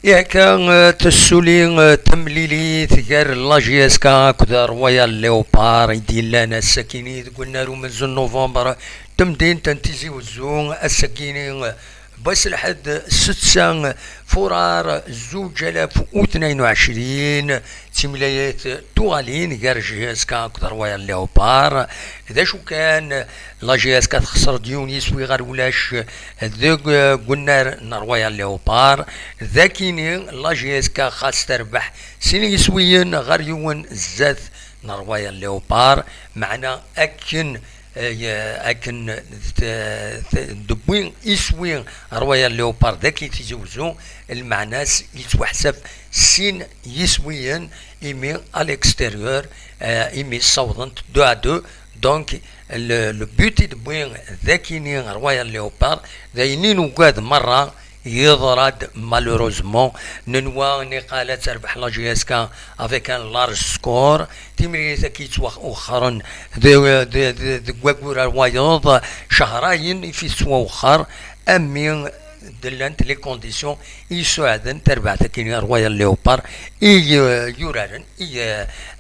ياك تسولي تمليلي ثقار لاجياسكا كذا رويال ليوبار يدين لنا السكيني قلنا له من زون نوفمبر تمدين تنتيزي وزون السكيني بس لحد 6 فرار 2022 تملايات توالين غير جياسكا كذا رويال ليوبار إذا شو كان لا جياسكا تخسر ديونيس ويغير ولاش ذوق قلنا رويال ليوبار ذاكيني لا جياسكا خاص تربح سيني يسويين غير يون زاد رويال ليوبار معنا اكن دبوين يسوين رويال ليوبار ذاك يتزوزو المعناس يتوحسب سين يسويين ايمي الاكستيريور ايمي صوتن 2-2 دونك لو بوتي دبوين ذاكيني رويال ليوبار ذاينين وقاد مره يضرد مالوروزمون ننوا نقالة تربح لا جي اس كا افيك ان لارج سكور تيمريتا كيتوخ اخرا دي كواكورا الوايض شهرين في سوا اخر امين دلنت لي كونديسيون يساعدن تربع تكيني رويال ليوبار يورارن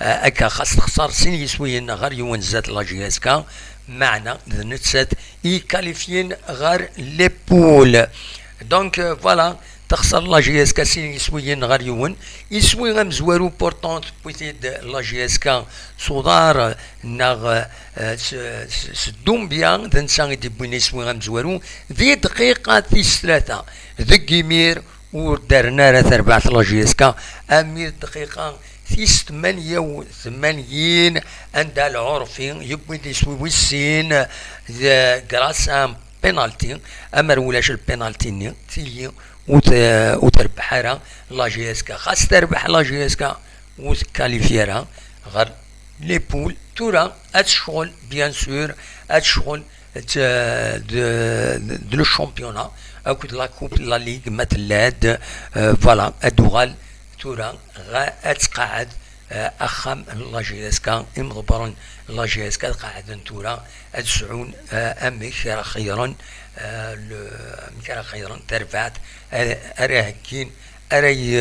اكا خاص تخسر سين يسوين غير يون زاد لا جي اس كا معنا نتسات يكاليفيين غير لي بول دونك فوالا تخسر لا جي اس كا سين يسويين غير يون يسوي غير مزوارو بورتونت بويتيد لا جي اس كا صدار ناغ سدوم بيان دنسان دي بوين يسوي غير مزوارو ذي دقيقة في 3 ذي كيمير ودارنا راه 4 لا جي اس كا امير دقيقة في 88 عند العرفين يبوي يسوي ويسين غراس ام بينالتي اما ولاش البينالتي تيجي وتربحها لا جي اس كا خاص تربح لا جي اس كا وتكاليفيرها غير لي بول تورا اتشغل بيان سور اتشغل دو لو شامبيونا اكود لا كوب لا ليغ مثلاد فوالا ادوغال تورا غا اتقعد اخم لا جي اس كا مضبرن لا جي اس كا قاعد تورا ادسعون امي خير خيرا مكان خيرا ترفعت اراهكين اري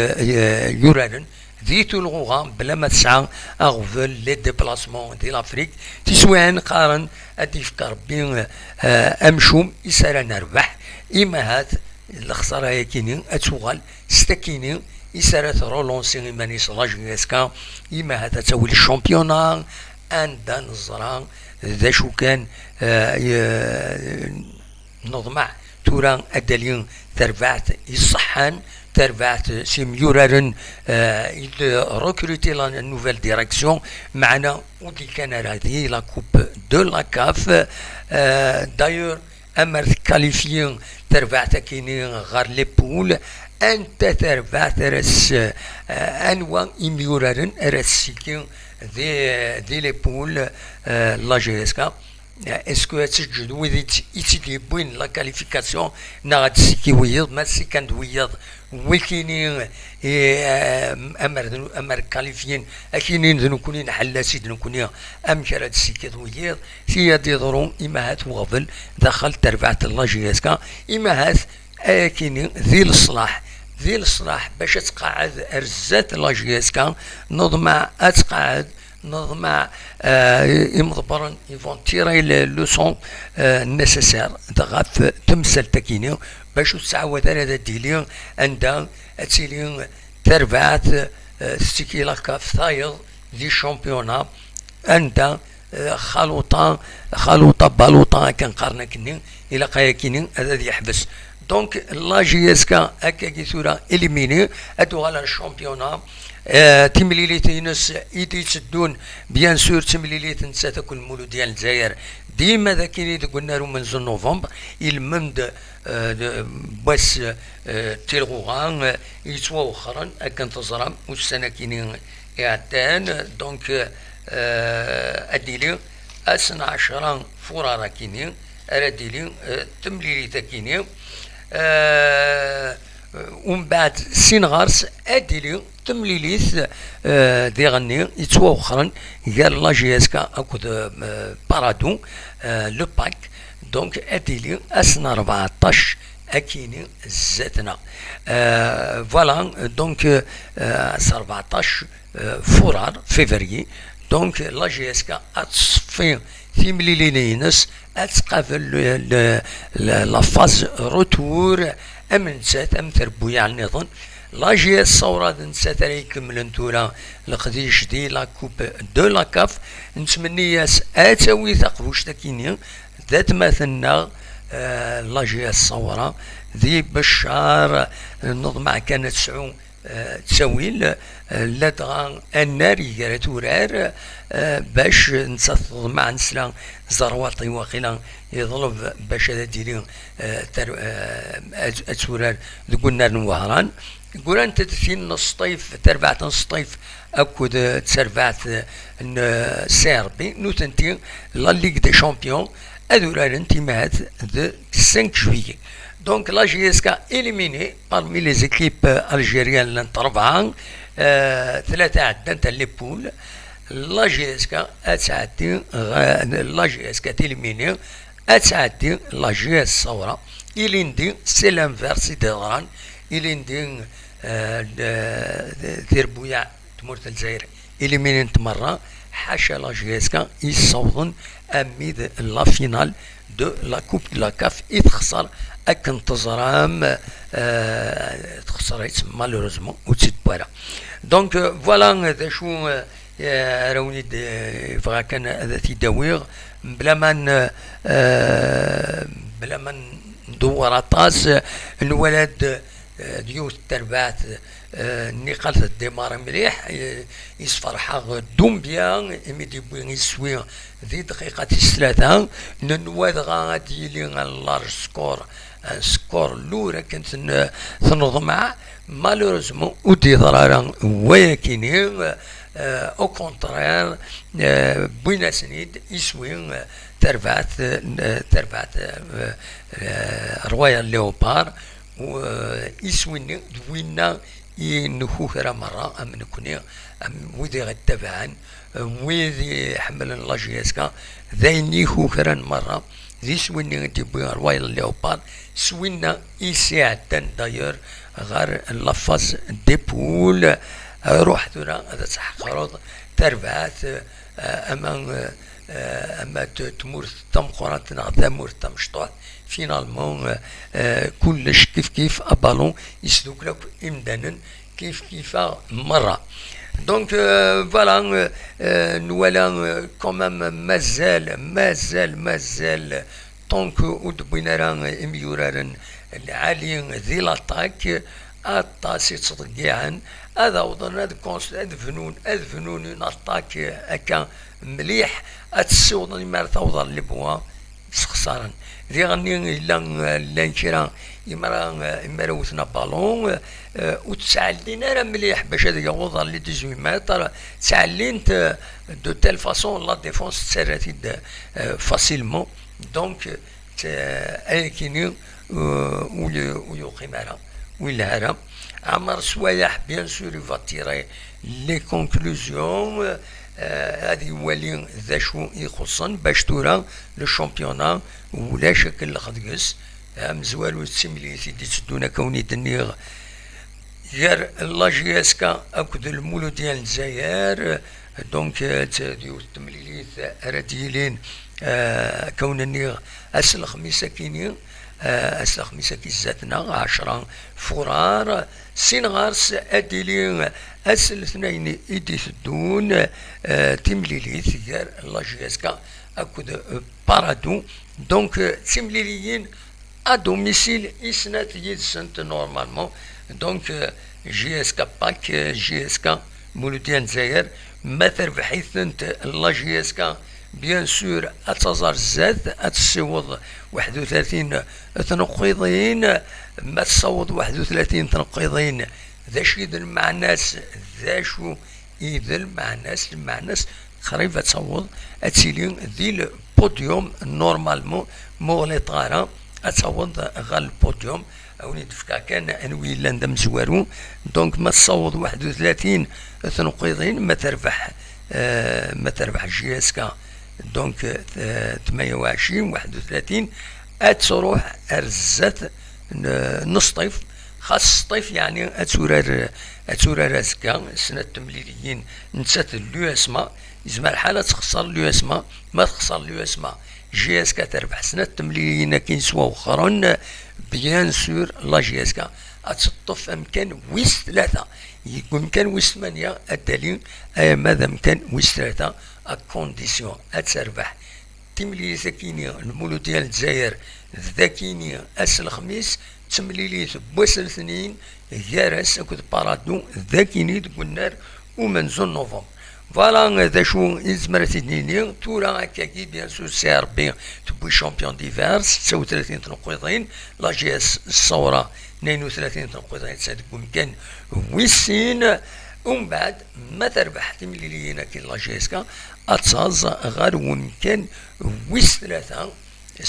يورانن ذيتو الغوغا بلا ما تسعى اغفل لي ديبلاسمون دي لافريك تسوان قارن اديفكر بين امشوم يسالا نربح اما هات الخساره يكيني اتوغال ستكيني يسالا رولونسي مانيس لا جي اس كا اما هات تسوي الشامبيونا عندنا نظران ذا شو كان نضمع توران ادالين تربعت يصحن تربعت سيميورارن ريكروتي لا نوفيل ديريكسيون معنا ودي كان هذه لا كوب دو لا كاف دايور امر كاليفيين تربعت كيني غار لي بول انت تربعت رس انواع يميورارن رسيكين دي لي بول لا جي اس كا اسكو تسجل وذي يتيدي بوين لا كاليفيكاسيون نغاد سيكي ويض ما سيكاند ويض ويكيني امر كاليفيين اكينين ذنو كونين حلاسي ذنو كونين ام كرات سيكي ويض في دي ضرون اما هات وغفل دخل تربعت لا جي اس كا اما هات اكينين ذي الصلاح ذي الصلاح باش تقعد ارزات لا جي اس كا نضمع اتقعد نضمع يمضبرن يفون تيري لوسون نيسيسير دغاف تمثل تكيني باش تعاود هذا ديلي عندها تيلي تربعت ستيكي لاكاف ثايض دي شامبيونا عندها خلوطه بالوطه كنقارن كني الى قايكيني هذا يحبس دونك لا جي اس كا هكا كيسورا اليميني ادو على الشامبيونا تمليليت ينس ايدي تسدون بيان سور تمليليت نسا تاكل المولو ديال الجزائر ديما ذاك اللي قلنا له من زون نوفمبر المند باس تيلغوغان يتوا اخرا اكن تزرم والسنه كينين اعتان دونك اديلي 12 فرارا كينين اراديلي تمليليت كينين ومن بعد سينغارس اديلي تمليليث دي غني يتوا اخرا قال لا جي اس كا اكود بارادو لو باك دونك اديلي اسنا 14 اكيني زاتنا. فوالا دونك 14 فرار فيفري دونك لا جي اس كا اتصفي ثيمليلينينس اتقابل لا فاز روتور امن سات ام تربويا على النظام لا جي اس صورة نسات راه يكملن تورا القديش دي لا كوب دو لا كاف نتمنى ياس اتاوي تقبوش تاكيني ذات مثلنا لا جي اس صورة ذي بشار نظمع كانت سعو تساويل لدغا النار يقرا تورار باش نتصل مع نسلا زرواطي واقيلا يضرب باش هذا ديري تورار ذوك النار نوهران يقول انت تثين نص طيف تربعت نص طيف اكود تسربعت سيربي نوتنتي لا ليغ دي شامبيون هذولا انتماءات دو 5 جويي. Donc la JSK éliminée parmi les équipes algériennes الأربعة ثلاثة عدنت لي بول لا JSK أتعدي لا JSK éliminée أتعدي لا JS صورة إليندي سي لانفيرس ديران إليندي دير بويا تمورت الجزائر إليميني مرة حاشا لا JSK يصوضن أميد لا فينال دو لا كوب دو لا كاف يتخسر أكن تزرام تخسرت مالوروزمون وتسيت بوارا. دونك فوالا ذا شو راوني فغا كان هذا تيداويغ بلا ما ندور طاس الولد ديوث تربات نقلت الدمار مليح يصفرحا دومبيا يمدي بوين يسوي ذي دقيقة ثلاثة ننواد غادي لي لارج سكور سكور لورا كنت تنظمع مالوريزمون ودي ضرارا ولكن او كونترير بوينا سنيد يسوي تربعت رواية ليوبار ويسويني دوينا ينخوخرا مرة أم نكوني أم ويدي غتبعان ويدي حمل لا جي اس كا ذايني خوخرا مرة ذي سويني تيبوي روايل ليوبار سوينا يساعدن داير غير لافاز ديبول روح ذولا هذا تحقرض تربعات اما تمورث تمقرات تمورث تمشطوح فينالمون كلش كيف ابالون يسدوك لك امدانا كيف مرة. دونك فوالا نوالا كومام مازال طونك ودبينا راه اميورارن العالي ذي لاطاك اطاسي تصدقيعن هذا وضن هذا كونس هذا فنون ناطاك هكا مليح اتسوضن ما توضن لبوا خسارا ذي غني لا كيرا إما وثنا بالون وتسعلينا راه مليح باش هذا يوضر لي 18 متر تسعلينت دو تيل فاسون لا ديفونس تسراتي فاسيلمون دونك ايكيني ويقيم راه ويلهرا عمر سوايح بيان سور يفاتيري لي كونكلوزيون هذه ولي ذا شو يخصن باش تورا لو شامبيونا ولا شكل لخدقس مزوال وتسمليتي دي تدونا كوني دنيغ غير لا جي اس كا اكد المولو ديال الجزائر دونك ديو التمليليت راديلين كون النيغ اسل خميسه كيني اسل خميسه كي زاتنا 10 فرار سينغارس اديلين اسل اثنين ايدي تدون تمليليت غير لا جي اس كا اكد بارادو دونك تمليليين à domicile isnat yid-sent normalement donc JSK باك JSK مولوديان الجزائر ما تربحيثنت لا JSK بيان سور اتزار الزاد اتسوض 31 تنقيضين ما تصوض 31 تنقيضين ذا شو يدل مع الناس ذا شو يدل مع الناس خريفة تصوض اتسيلين ذي البوديوم نورمالمون مغلي طارا اتصوض غال البوديوم او ندفكا كان انوي لاند مزوارو دونك ما تصوض 31 تنقيضين ما تربح جي اس كا دونك 28 31 اتروح ارزات نصطيف خاص الصيف يعني اتورار ازكا سنة التمليليين نسات اليو اسما يزمع الحالة تخسر اليو اسما ما تخسر اليو اسما جي اس كا تربح سنة التمليليين كاين سوا وخرون بيان سور لا جي اس كا اتطف امكان ويس ثلاثة يكون مكان ويس ثمانية الدليل ماذا مكان ويس ثلاثة اكونديسيون اتربح تمليلي ثكيني المولود ديال الجزائر ذاكيني اس الخميس تمليليت بواس الاثنين يارس اكد بارادو ذاكيني تقول النار ومنزل نوفمبر فوالا ذا شو يزمر تدنيني تورا هكاكي بيان سور سي ار بي تبوي شامبيون ديفير 36 تنقيطين لا جي اس الصورة 32 تنقيطين تكون كان ويسين ومن بعد ما تربح تمليلينا كي لا جي اس كا اتصاز غير ومكان ويس ثلاثة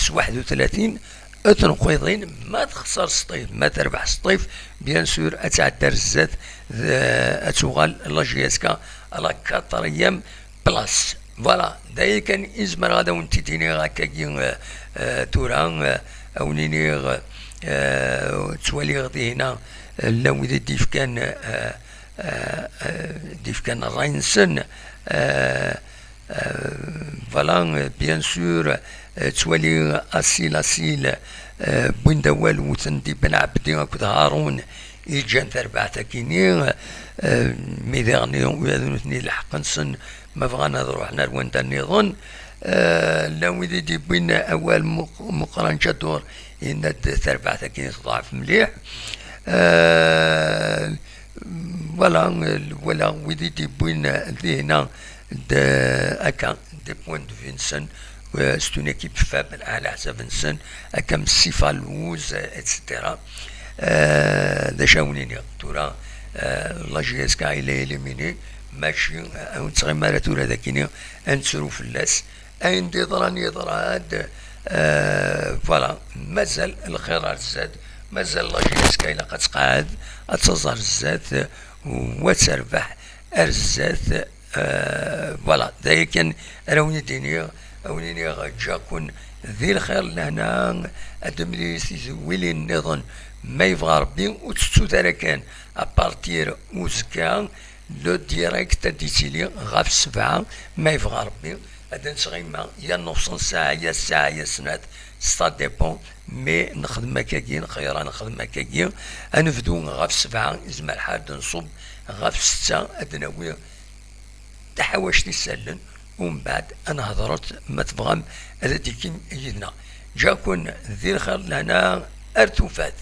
31 تنقيضين ما تخسر سطيف ما تربح سطيف بيان سور اتعدى الزات اتوغال لا جي اس كا على 4 بلاص فوالا دايا كان ازمر غادا ونتيتيني هكاكي تورا اونيني توالي غادي هنا لو اذا ديف كان راينسن فوالا بيان سور توالي اسيل بوين دوال وتندي بن عبدي وكد هارون يجان تربعتا كيني ميداني ويذنثني الحقنسن ما بغانا نروح حنا لوين النظام لو يدي دي بين اول مقارنة دور ان تربعتا كيني تضاعف مليح ولا ويدي دي بين هنا اكا دي بوين دو فينسن c'est une équipe faible على حسب نسن كم الصفة لوز اتسترا دشاونيني تورا لا جي اس كا الى اليميني ماشي نتغي مالا تورا داكيني انتسرو فلاس اين دي ضراني ضراد فوالا مازال الخير الزاد مازال لا جي اس كا الى قد تقعد اتزر الزاد وتربح ارزات فوالا دايا كان راوني ديني أوليني غاجاكون ذي الخير لهنا أدملي سيزويلي النظام ما يبغى ربي وتستو كان أبارتير وزكا لو ديريكت ديتيلي غاف 7 ما يبغى ربي هذا نسغيما يا 900 ساعة يا ساعة يا سنات سا ديبون مي نخدم هكاكي خيرا نخدم هكاكي أنفدو غاف 7 يزمع الحال نصب غاف 6 أدناوي تحواش تسلن ومن بعد انا هضرت ما تبغى هذا كي يدنا جاكون ذي الخير لنا ارتفات